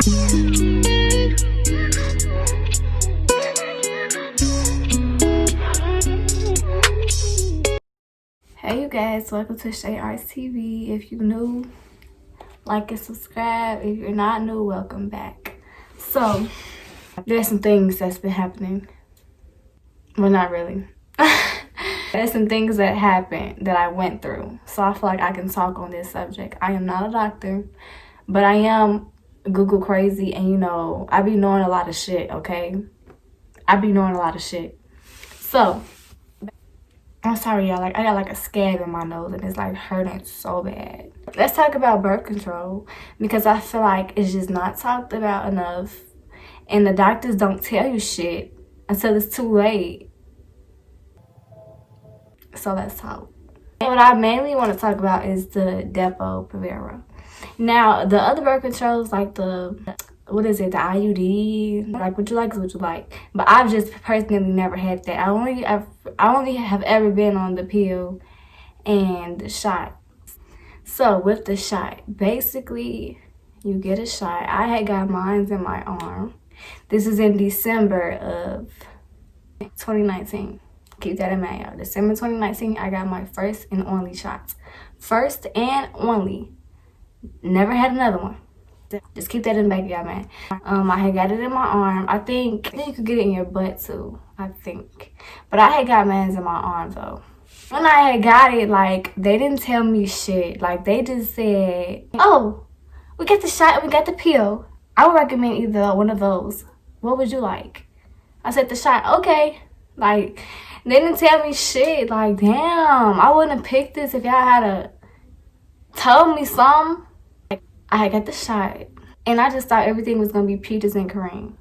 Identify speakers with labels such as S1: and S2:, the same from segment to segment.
S1: Hey you guys, welcome to Shay Arts TV. If you're new, like and subscribe. If you're not new, welcome back. So there's some things that's been happening. Well, not really. There's some things that happened that I went through, so I feel like I can talk on this subject. I am not a doctor, but I am Google crazy, and you know, I be knowing a lot of shit, okay? I be knowing a lot of shit. So I'm sorry, y'all. Like, I got like a scab in my nose and it's like hurting so bad. Let's talk about birth control, because I feel like it's just not talked about enough, and the doctors don't tell you shit until it's too late. So let's talk. What I mainly want to talk about is the Depo-Provera. Now, the other birth controls, like the IUD, like what you like is what you like. But I've just personally never had that. I only have ever been on the pill and the shot. So with the shot, basically you get a shot. I had got mine in my arm. This is in December of 2019. Keep that in mind, y'all. December 2019, I got my first and only shots. First and only. Never had another one. Just keep that in the back of y'all, man. I had got it in my arm. I think you could get it in your butt too, I think. But I had got mine in my arm though. When I had got it, like, they didn't tell me shit. Like, they just said, oh, we got the shot and we got the pill. I would recommend either one of those. What would you like? I said the shot. Okay. Like, they didn't tell me shit. Like, damn, I wouldn't have picked this if y'all had told me something. I had got the shot, and I just thought everything was going to be peaches and cream.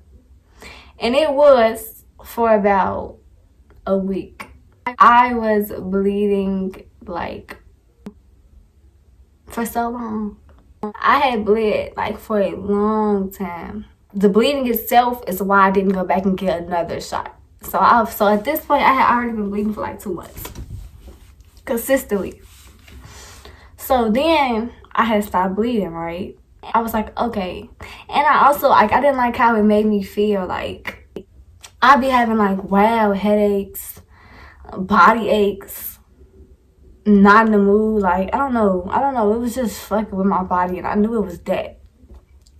S1: And it was for about a week. I was bleeding, like, for so long. I had bled, like, for a long time. The bleeding itself is why I didn't go back and get another shot. So at this point, I had already been bleeding for, like, 2 months. Consistently. So then I had stopped bleeding, right? I was like, okay. And I also, like, I didn't like how it made me feel. Like, I'd be having, like, wild headaches, body aches, not in the mood. Like, I don't know. It was just fucking with my body, and I knew it was that.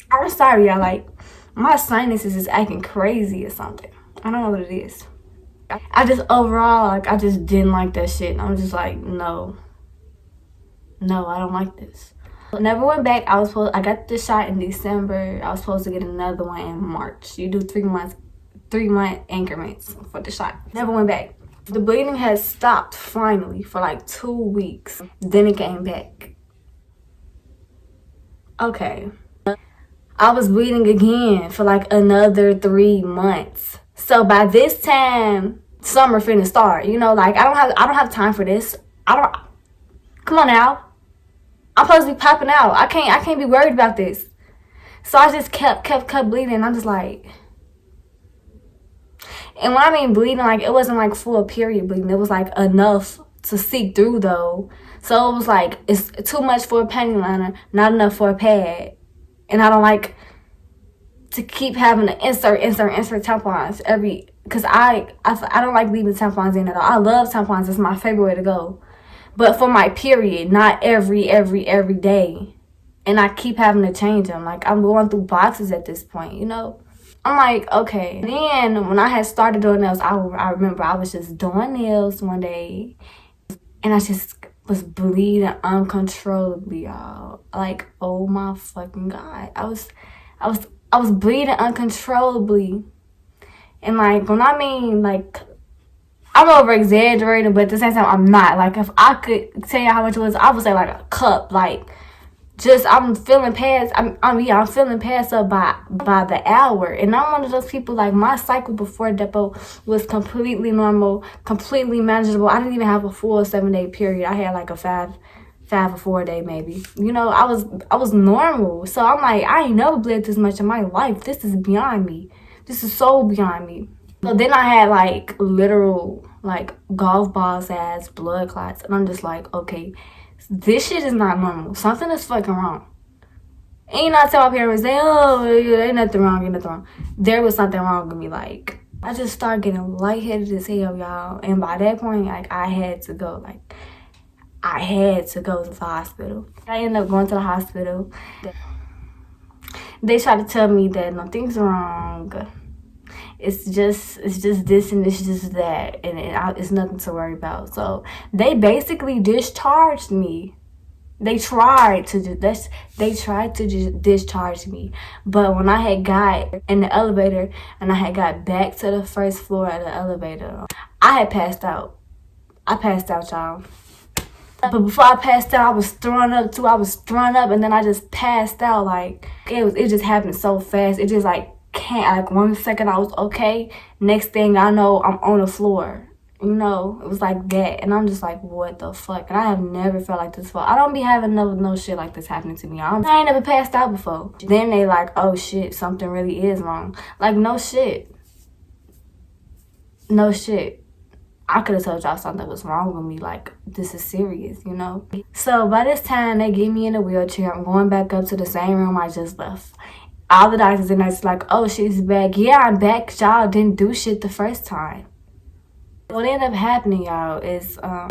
S1: I'm sorry, y'all. Like, my sinuses is acting crazy or something. I don't know what it is. I just, overall, like, I just didn't like that shit. And I'm just like, no, I don't like this. Never went back. I got the shot in December. I was supposed to get another one in March. You do 3 month increments for the shot. Never went back. The bleeding has stopped finally for like 2 weeks. Then it came back. Okay. I was bleeding again for like another 3 months. So by this time, summer finna start. You know, like, I don't have time for this. Come on now. I'm supposed to be popping out. I can't be worried about this. So I just kept bleeding. I'm just like, and when I mean bleeding, like, it wasn't like full period bleeding. It was like enough to seep through though. So it was like, it's too much for a panty liner, not enough for a pad. And I don't like to keep having to insert tampons because I don't like leaving tampons in at all. I love tampons. It's my favorite way to go. But for my period, not every day. And I keep having to change them. Like, I'm going through boxes at this point, you know? I'm like, okay. Then when I had started doing nails, I remember I was just doing nails one day. And I just was bleeding uncontrollably, y'all. Like, oh my fucking God. I was bleeding uncontrollably. And like, when I mean, like, I'm over exaggerating, but at the same time, I'm not. Like, if I could tell you how much it was, I would say like a cup. Like, just, I'm feeling past. I'm feeling past up by the hour. And I'm one of those people, like, my cycle before Depo was completely normal, completely manageable. I didn't even have a full 7-day period. I had like a five or 4 day maybe. You know, I was normal. So I'm like, I ain't never bled this much in my life. This is beyond me. This is so beyond me. So then I had like literal like golf balls ass blood clots, and I'm just like, okay, this shit is not normal. Something is fucking wrong. Ain't not tell my parents, they, oh, ain't nothing wrong, ain't nothing wrong. There was something wrong with me. Like, I just started getting lightheaded as hell, y'all. And by that point, like, I had to go. Like, I had to go to the hospital. I ended up going to the hospital. They tried to tell me that nothing's wrong. It's just this and it's just that. And it's nothing to worry about. So, they basically discharged me. They tried to discharge me, but when I had got in the elevator and I had got back to the first floor of the elevator, I had passed out. I passed out, y'all. But before I passed out, I was throwing up too. I was throwing up, and then I just passed out. Like it just happened so fast. It just like can't. Like 1 second I was okay. Next thing I know, I'm on the floor. You know, it was like that. And I'm just like, what the fuck? And I have never felt like this before. I don't be having no shit like this happening to me. I ain't never passed out before. Then they like, oh shit, something really is wrong. Like, no shit. No shit. I could have told y'all something was wrong with me. Like, this is serious, you know? So by this time, they get me in a wheelchair. I'm going back up to the same room I just left. All the doctors and nurses like, oh, she's back. Yeah, I'm back. Y'all didn't do shit the first time. What ended up happening, y'all, is I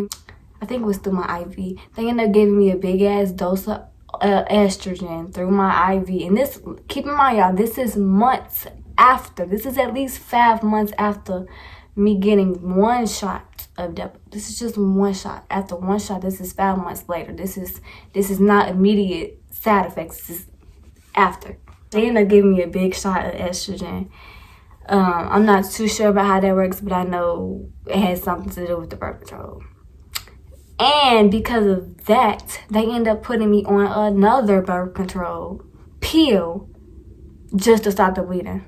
S1: think it was through my IV. They ended up giving me a big ass dose of estrogen through my IV. And this, keep in mind, y'all, this is months after. This is at least 5 months after me getting one shot of Depo. This is just one shot. After one shot, this is 5 months later. This is not immediate side effects. This is after. They ended up giving me a big shot of estrogen. I'm not too sure about how that works, but I know it has something to do with the birth control. And because of that, they end up putting me on another birth control pill just to stop the bleeding.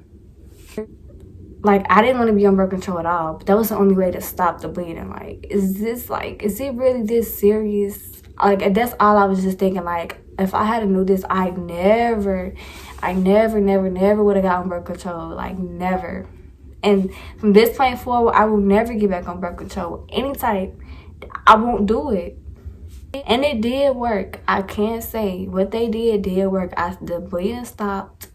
S1: Like, I didn't want to be on birth control at all, but that was the only way to stop the bleeding. Like, is it really this serious? Like, that's all I was just thinking. Like, if I had knew this, I never would have gotten birth control. Like, never. And from this point forward, I will never get back on birth control. Any type, I won't do it. And it did work. I can't say what they did work. The bleeding stopped.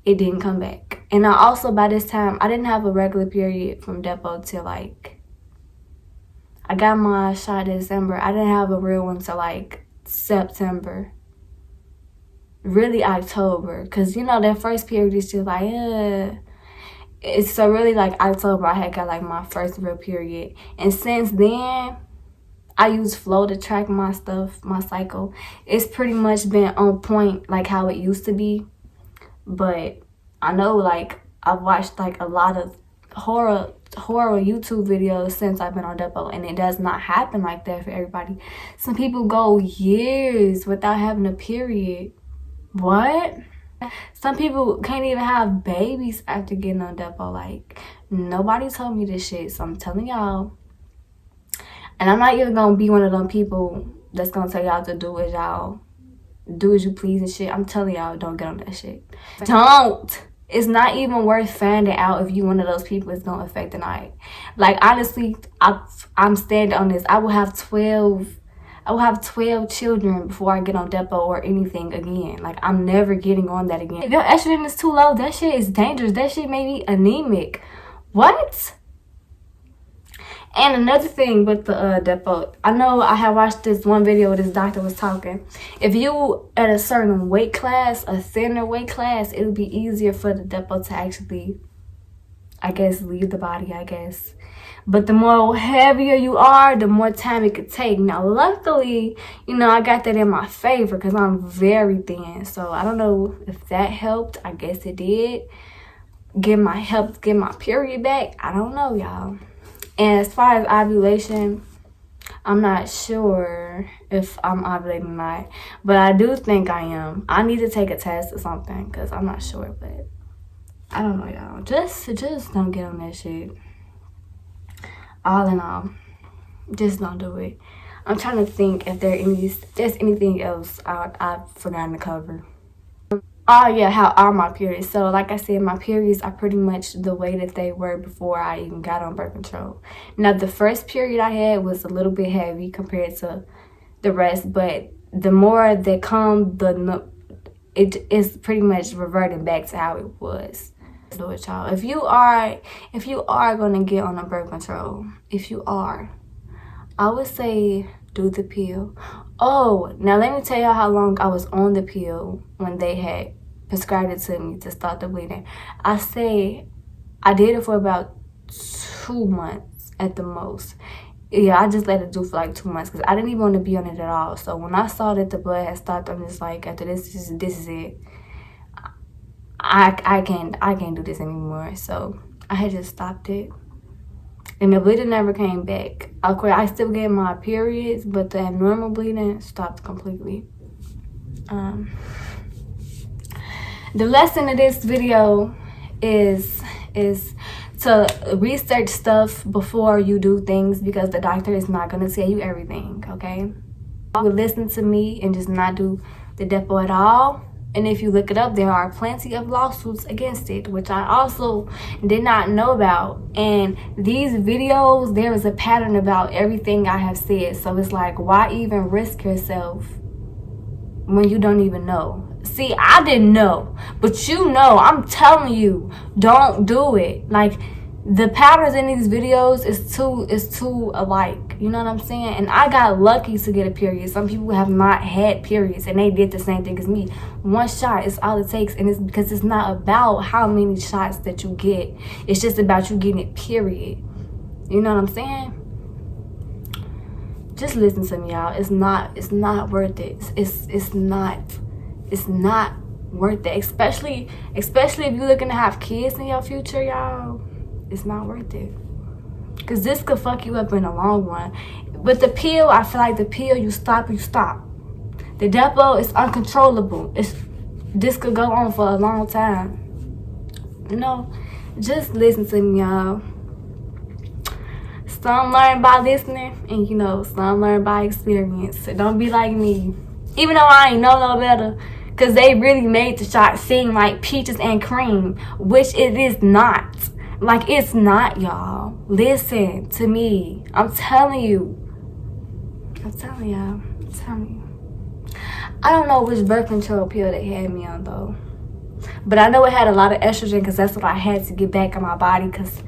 S1: It didn't come back. And I also, by this time, I didn't have a regular period from Depo till like, I got my shot in December. I didn't have a real one till like September. Really October. Because, you know, that first period is just like, It's so really like October, I had got like my first real period. And since then, I use Flow to track my stuff, my cycle. It's pretty much been on point like how it used to be. But I know, like, I've watched like a lot of horror YouTube videos since I've been on Depo, and it does not happen like that for everybody. Some people go years without having a period. What? Some people can't even have babies after getting on Depo. Like, nobody told me this shit, so I'm telling y'all. And I'm not even gonna be one of them people that's gonna tell y'all to do as you please and shit. I'm telling y'all, don't get on that shit. Don't. It's not even worth finding out if you one of those people it's gonna affect the night. Like, honestly, I'm standing on this. I will have 12 children before I get on Depo or anything again. Like, I'm never getting on that again. If your estrogen is too low, that shit is dangerous. That shit may be anemic. What? And another thing with the Depo, I know I had watched this one video where this doctor was talking. If you at a certain weight class, a thinner weight class, it would be easier for the Depo to actually, I guess, leave the body, I guess. But the more heavier you are, the more time it could take. Now, luckily, you know, I got that in my favor because I'm very thin. So I don't know if that helped. I guess it did. Get my period back. I don't know, y'all. And as far as ovulation, I'm not sure if I'm ovulating or not. But I do think I am. I need to take a test or something because I'm not sure. But I don't know, y'all. Just don't get on that shit. All in all, just don't do it. I'm trying to think if there's anything else I've forgotten to cover. Oh yeah, how are my periods? So like I said, my periods are pretty much the way that they were before I even got on birth control. Now the first period I had was a little bit heavy compared to the rest, but the more they come, it is pretty much reverting back to how it was. Do it, y'all. If you are gonna get on a birth control, I would say do the pill. Oh, now let me tell y'all how long I was on the pill when they had prescribed it to me to start the bleeding. I say I did it for about 2 months at the most. Yeah, I just let it do for like 2 months because I didn't even want to be on it at all. So when I saw that the blood had stopped, I'm just like, after this is it. I can't do this anymore. So I had just stopped it. And the bleeding never came back. Of course, I still get my periods, but the abnormal bleeding stopped completely. The lesson of this video is to research stuff before you do things, because the doctor is not going to tell you everything, okay? You would listen to me and just not do the Depo at all. And if you look it up, there are plenty of lawsuits against it, which I also did not know about. And these videos, there is a pattern about everything I have said. So it's like, why even risk yourself when you don't even know? See, I didn't know, but you know. I'm telling you, don't do it. Like, the patterns in these videos is too alike. You know what I'm saying? And I got lucky to get a period. Some people have not had periods and they did the same thing as me. One shot is all it takes, and it's because it's not about how many shots that you get. It's just about you getting it, period. You know what I'm saying? Just listen to me, y'all. It's not worth it. It's not worth it. Especially if you're looking to have kids in your future, y'all. It's not worth it. Because this could fuck you up in the long run. With the pill, I feel like the pill, you stop. The Depo is uncontrollable. This could go on for a long time. You know, just listen to me, y'all. Some learn by listening, and you know, some learn by experience. So don't be like me. Even though I ain't know no better. Because they really made the shot seem like peaches and cream, which it is not. Like, it's not, y'all. Listen to me. I'm telling you. I don't know which birth control pill they had me on, though. But I know it had a lot of estrogen, because that's what I had to get back in my body, because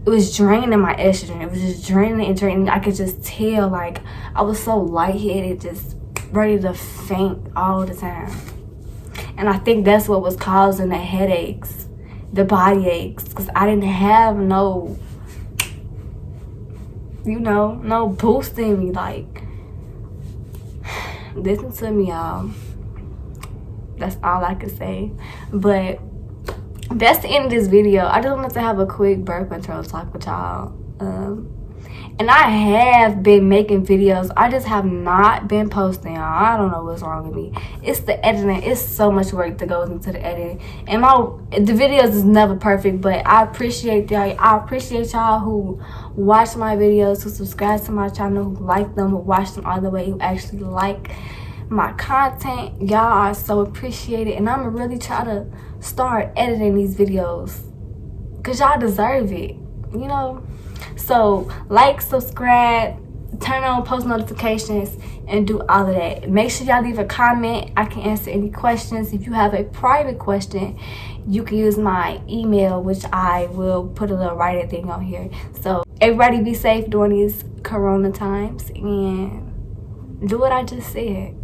S1: it was draining my estrogen. It was just draining. I could just tell, like, I was so lightheaded, just ready to faint all the time. And I think that's what was causing the headaches, the body aches, because I didn't have no boost in me. Like, listen to me, y'all. That's all I can say. But that's the end of this video. I just wanted to have a quick birth control talk with y'all. And I have been making videos. I just have not been posting, y'all. I don't know what's wrong with me. It's the editing. It's so much work that goes into the editing. And the videos is never perfect, but I appreciate y'all. I appreciate y'all who watch my videos, who subscribe to my channel, who like them, who watch them all the way, who actually like my content. Y'all are so appreciated. And I'm going to really try to start editing these videos, because y'all deserve it, you know? So, like, subscribe, turn on post notifications, and do all of that. Make sure y'all leave a comment. I can answer any questions. If you have a private question, you can use my email, which I will put a little writing thing on here. So, everybody be safe during these corona times, and do what I just said.